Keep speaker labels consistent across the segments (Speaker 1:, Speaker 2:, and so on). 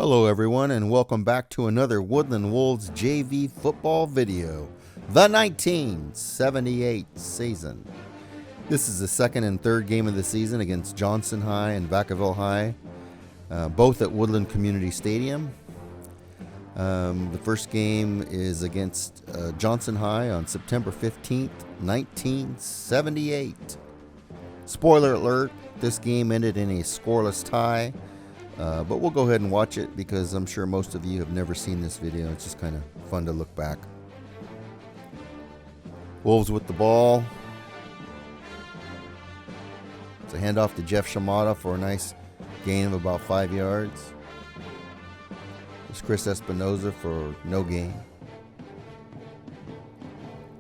Speaker 1: Hello everyone, and welcome back to another Woodland Wolves JV football video. The 1978 season. This is the second and third game of the season against Johnson High and Vacaville High, both at Woodland Community Stadium. The first game is against Johnson High on September 15th, 1978. Spoiler alert, this game ended in a scoreless tie. But we'll go ahead and watch it because I'm sure most of you have never seen this video. It's just kind of fun to look back. Wolves with the ball. It's a handoff to Jeff Shimada for a nice gain of about 5 yards. It's Chris Espinoza for no gain.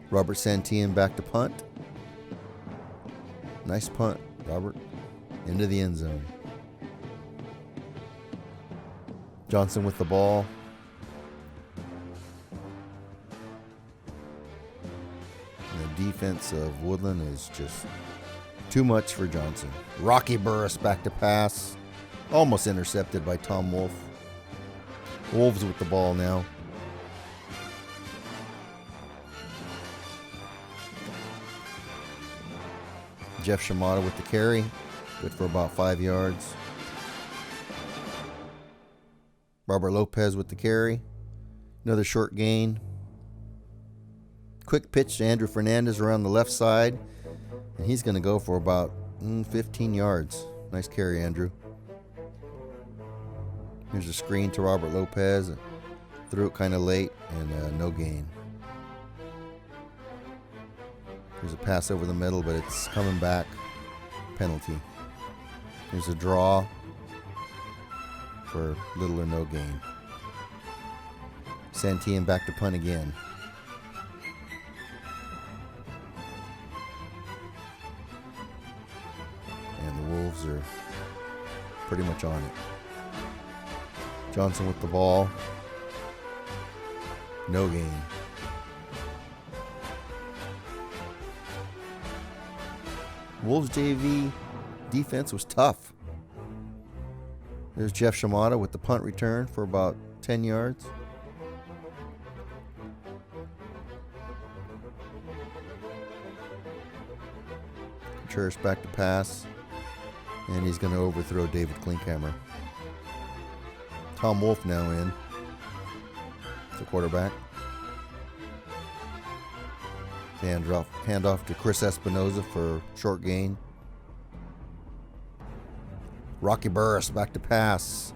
Speaker 1: Robert Santillan back to punt. Nice punt, Robert. Into the end zone. Johnson with the ball. And the defense of Woodland is just too much for Johnson. Rocky Burris back to pass. Almost intercepted by Tom Wolf. Wolves with the ball now. Jeff Shimada with the carry. Good for about 5 yards. Robert Lopez with the carry. Another short gain. Quick pitch to Andrew Fernandez around the left side. And he's going to go for about 15 yards. Nice carry, Andrew. Here's a screen to Robert Lopez. Threw it kind of late and no gain. There's a pass over the middle, but it's coming back. Penalty. Here's a draw for little or no gain. Santillan back to punt again. And the Wolves are pretty much on it. Johnson with the ball. No gain. Wolves JV defense was tough. There's Jeff Shimada with the punt return for about 10 yards. Contreras back to pass. And he's going to overthrow David Klinkhammer. Tom Wolf now in. The quarterback. Hand off to Chris Espinoza for short gain. Rocky Burris back to pass.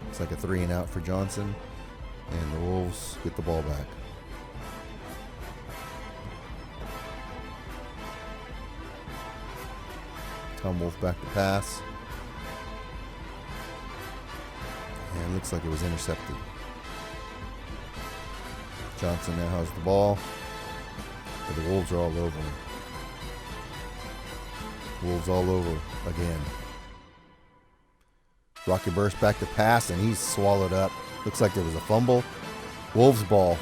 Speaker 1: It's like a 3 and out for Johnson. And the Wolves get the ball back. Tom Wolf back to pass. And it looks like it was intercepted. Johnson now has the ball. But the Wolves are all over him. Wolves all over again. Rocky Burst back to pass, and he's swallowed up. Looks like there was a fumble. Wolves ball.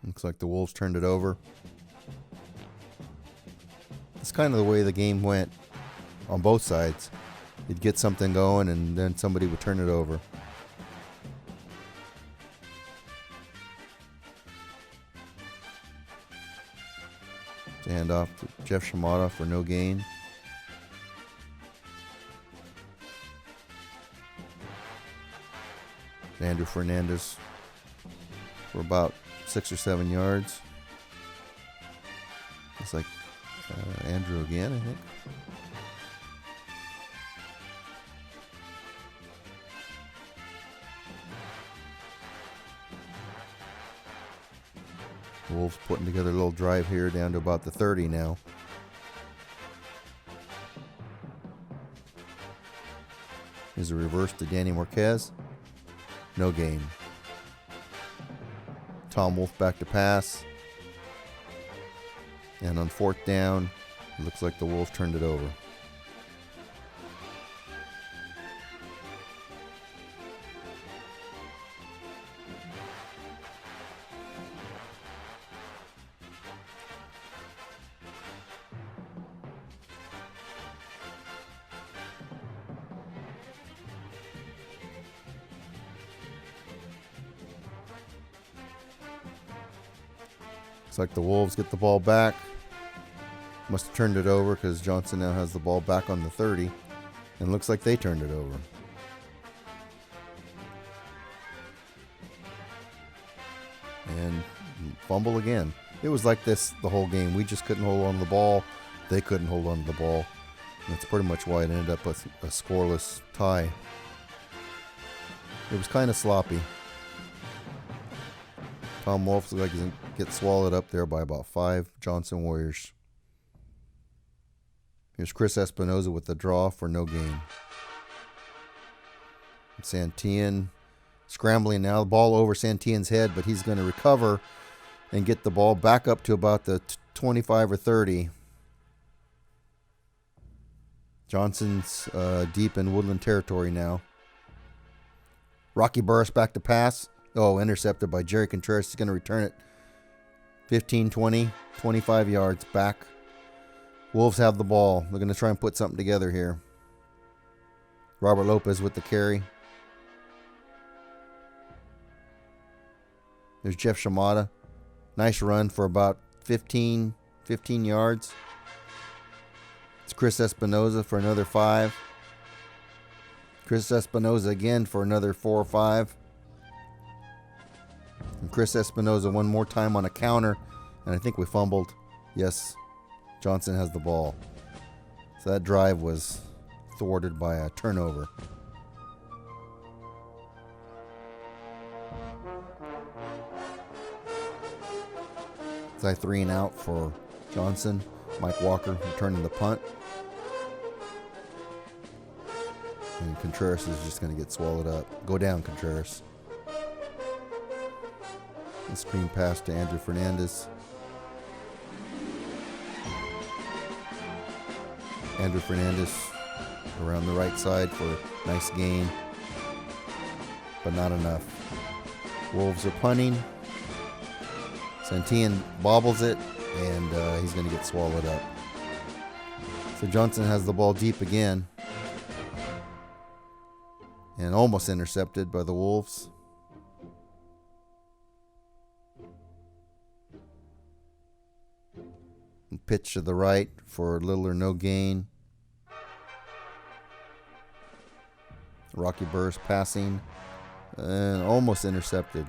Speaker 1: Looks like the Wolves turned it over. It's kind of the way the game went on both sides. You'd get something going, and then somebody would turn it over. Hand off to Jeff Shimada for no gain. Andrew Fernandez for about 6 or 7 yards. It's like Andrew again, I think. Wolves putting together a little drive here down to about the 30 now. Here's a reverse to Danny Marquez. No gain. Tom Wolf back to pass. And on 4th down, it looks like the Wolves turned it over. Looks like the Wolves get the ball back. Must have turned it over because Johnson now has the ball back on the 30. And looks like they turned it over. And fumble again. It was like this the whole game. We just couldn't hold on to the ball. They couldn't hold on to the ball. And that's pretty much why it ended up with a scoreless tie. It was kind of sloppy. Tom Wolf looks like he's going to get swallowed up there by about 5 Johnson Warriors. Here's Chris Espinoza with the draw for no gain. Santillan scrambling now. The ball over Santillan's head, but he's going to recover and get the ball back up to about the 25 or 30. Johnson's deep in Woodland territory now. Rocky Burris back to pass. Oh, intercepted by Jerry Contreras. He's going to return it 15, 20, 25 yards back. Wolves have the ball. They're going to try and put something together here. Robert Lopez with the carry. There's Jeff Shimada. Nice run for about 15 yards. It's Chris Espinoza for another 5. Chris Espinoza again for another 4 or 5. And Chris Espinoza one more time on a counter. And I think we fumbled. Yes, Johnson has the ball. So that drive was thwarted by a turnover. It's 3 and out for Johnson. Mike Walker returning the punt. And Contreras is just going to get swallowed up. Go down, Contreras. A screen pass to Andrew Fernandez. Andrew Fernandez around the right side for a nice gain. But not enough. Wolves are punting. Santillan bobbles it, and he's going to get swallowed up. So Johnson has the ball deep again. And almost intercepted by the Wolves. Pitch to the right for little or no gain. Rocky Burris passing. And almost intercepted.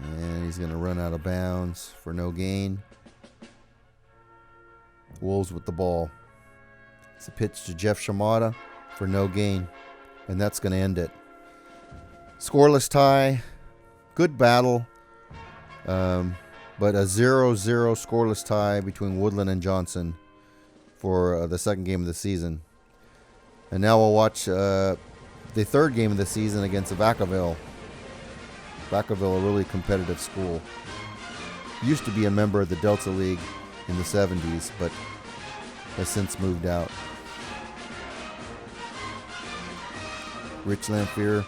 Speaker 1: And he's going to run out of bounds for no gain. Wolves with the ball. It's a pitch to Jeff Shimada for no gain. And that's going to end it. Scoreless tie. Good battle. But a 0-0 scoreless tie between Woodland and Johnson for the second game of the season. And now we'll watch the third game of the season against Vacaville. Vacaville, a really competitive school. Used to be a member of the Delta League in the 70s, but has since moved out. Rich Lamphere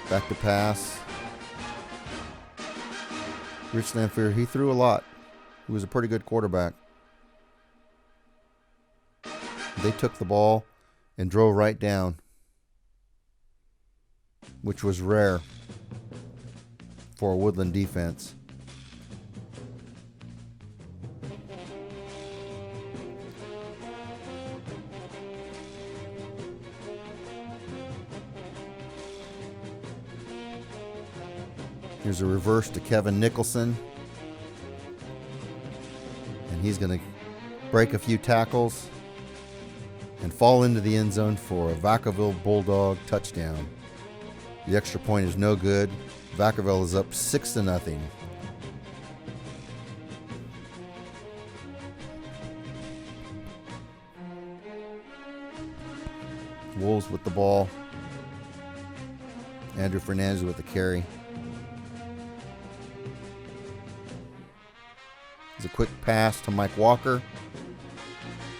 Speaker 1: back to pass. Rich Lamphere, he threw a lot. He was a pretty good quarterback. They took the ball and drove right down, which was rare for a Woodland defense. Here's a reverse to Kevin Nicholson. And he's going to break a few tackles and fall into the end zone for a Vacaville Bulldog touchdown. The extra point is no good. Vacaville is up 6-0. Wolves with the ball. Andrew Fernandez with the carry. It's a quick pass to Mike Walker.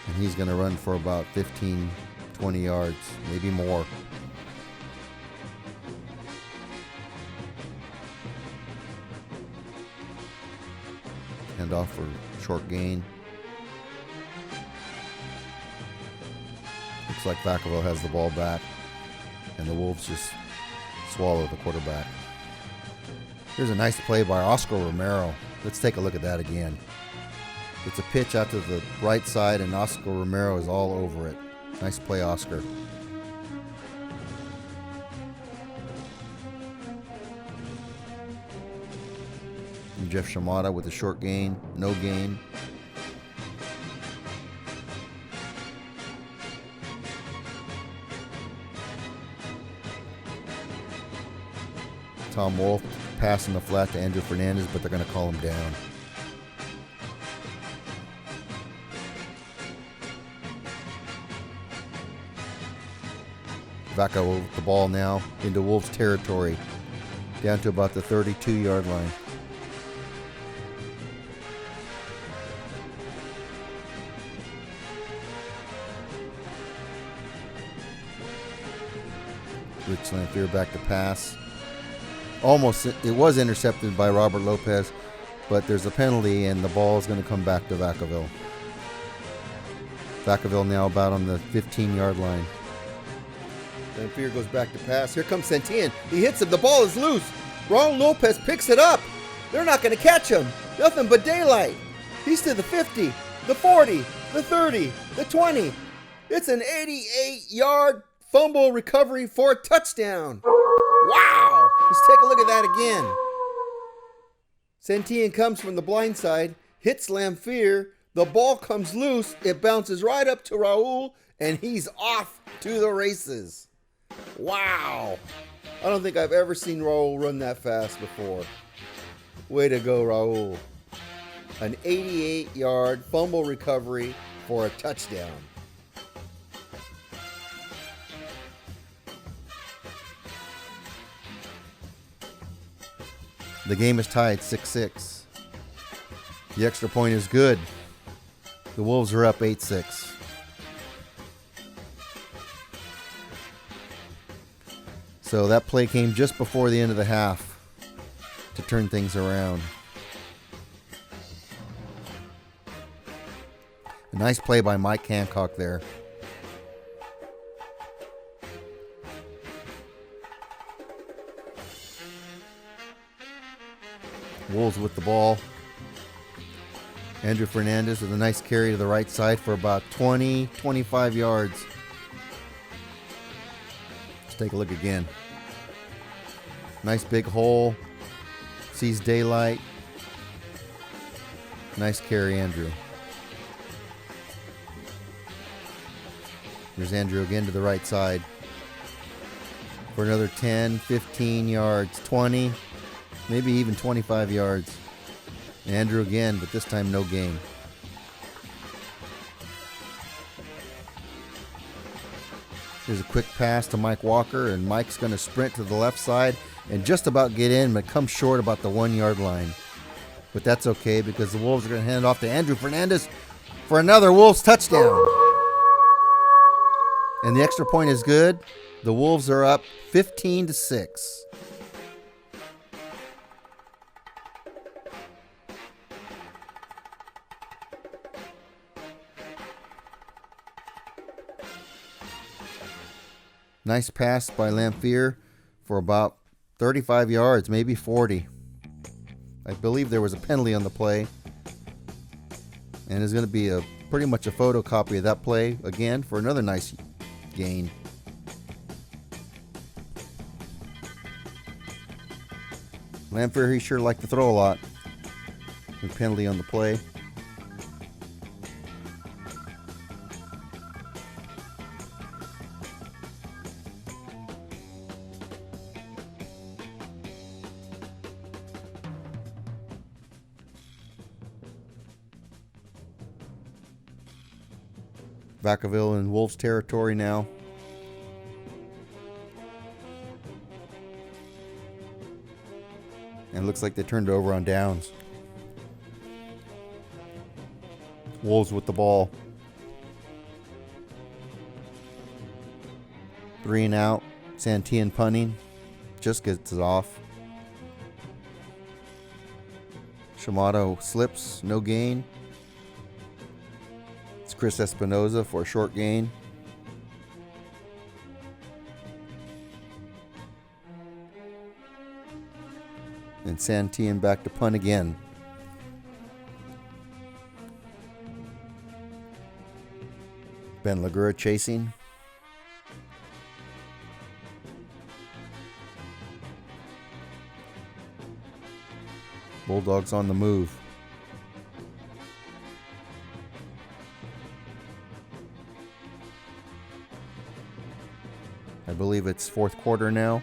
Speaker 1: And he's going to run for about 15, 20 yards, maybe more. Hand off for short gain. Looks like Vacaville has the ball back. And the Wolves just swallow the quarterback. Here's a nice play by Oscar Romero. Let's take a look at that again. It's a pitch out to the right side, and Oscar Romero is all over it. Nice play, Oscar. And Jeff Shimada with a short gain, no gain. Tom Wolf passing the flat to Andrew Fernandez, but they're going to call him down. Vacaville with the ball now into Wolves territory, down to about the 32-yard line. Rich Lamphere back to pass. Almost, it was intercepted by Robert Lopez, but there's a penalty and the ball is going to come back to Vacaville. Vacaville now about on the 15-yard line. Lamphere goes back to pass. Here comes Santillan. He hits him. The ball is loose. Raul Lopez picks it up. They're not going to catch him. Nothing but daylight. He's to the 50, the 40, the 30, the 20. It's an 88-yard fumble recovery for a touchdown. Wow! Let's take a look at that again. Santillan comes from the blind side, hits Lamphere. The ball comes loose. It bounces right up to Raul, and he's off to the races. Wow! I don't think I've ever seen Raul run that fast before. Way to go, Raul. An 88-yard fumble recovery for a touchdown. The game is tied 6-6. The extra point is good. The Wolves are up 8-6. So that play came just before the end of the half to turn things around. A nice play by Mike Hancock there. Wolves with the ball. Andrew Fernandez with a nice carry to the right side for about 20, 25 yards. Let's take a look again. Nice big hole. Sees daylight. Nice carry, Andrew. Here's Andrew again to the right side for another 10, 15 yards, 20, maybe even 25 yards. Andrew again, but this time no gain. Here's a quick pass to Mike Walker, and Mike's going to sprint to the left side and just about get in, but comes short about the 1 yard line. But that's okay because the Wolves are going to hand it off to Andrew Fernandez for another Wolves touchdown. And the extra point is good. The Wolves are up 15-6. Nice pass by Lamphere for about 35 yards, maybe 40. I believe there was a penalty on the play. And there's going to be pretty much a photocopy of that play again for another nice gain. Lamphere, he sure liked to throw a lot. A penalty on the play. Vacaville in Wolves territory now. And it looks like they turned it over on downs. Wolves with the ball. 3 and out. Santillan punting. Just gets it off. Shimada slips. No gain. It's Chris Espinoza for a short gain. And Santillan back to punt again. Ben Legura chasing. Bulldogs on the move. I believe it's fourth quarter now.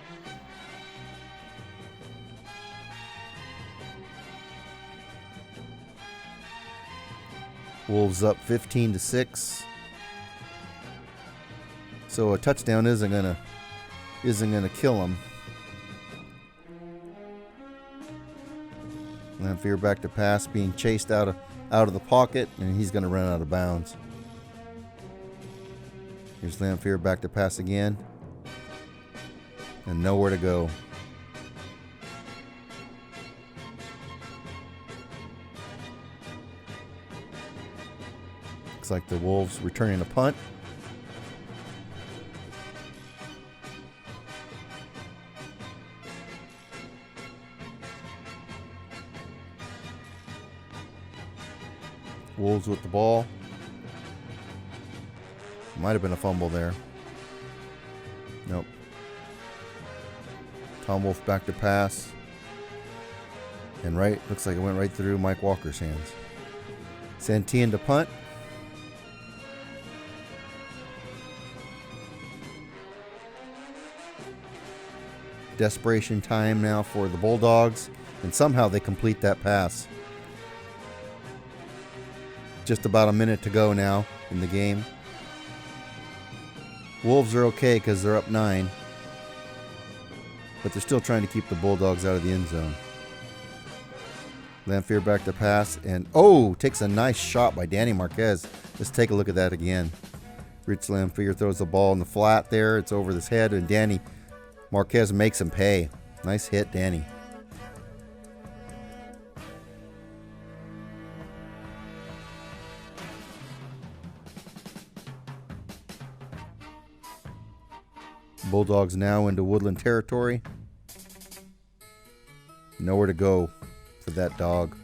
Speaker 1: Wolves up 15-6. So a touchdown isn't gonna kill them. Lamphere back to pass, being chased out of the pocket, and he's gonna run out of bounds. Here's Lamphere back to pass again, and nowhere to go. Looks like the Wolves returning a punt. Wolves with the ball. Might have been a fumble there. Nope. Tom Wolf back to pass. And looks like it went right through Mike Walker's hands. Santillan to punt. Desperation time now for the Bulldogs, and somehow they complete that pass. Just about a minute to go now in the game. Wolves are okay because they're up 9, but they're still trying to keep the Bulldogs out of the end zone. Lamphere back to pass, and takes a nice shot by Danny Marquez. Let's take a look at that again. Rich Lamphere throws the ball in the flat there. It's over his head, and Danny Marquez makes him pay. Nice hit, Danny. Bulldogs now into Woodland territory. Nowhere to go for that dog.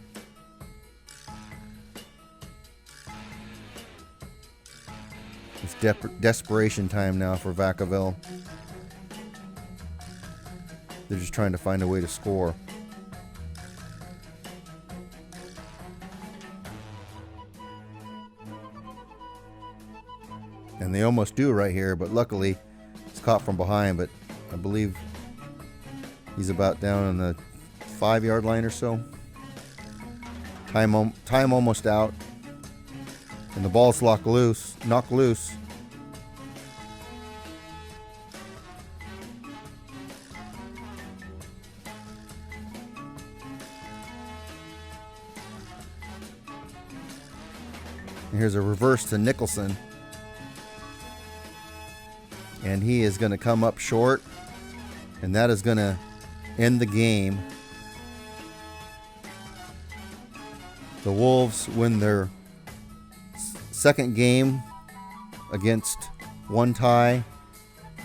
Speaker 1: It's desperation time now for Vacaville. They're just trying to find a way to score. And they almost do right here, but luckily it's caught from behind. But I believe he's about down on the 5-yard line or so. Time almost out. And the ball's knocked loose. And here's a reverse to Nicholson. And he is going to come up short. And that is going to end the game. The Wolves win their second game against one tie.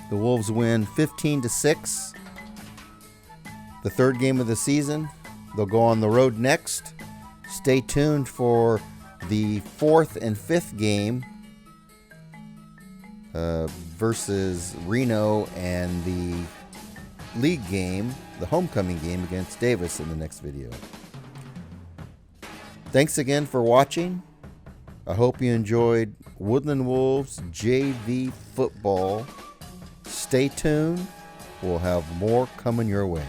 Speaker 1: The Wolves win 15-6. The third game of the season. They'll go on the road next. Stay tuned for the fourth and fifth game versus Reno, and the league game, the homecoming game against Davis in the next video. Thanks again for watching. I hope you enjoyed Woodland Wolves JV football. Stay tuned. We'll have more coming your way.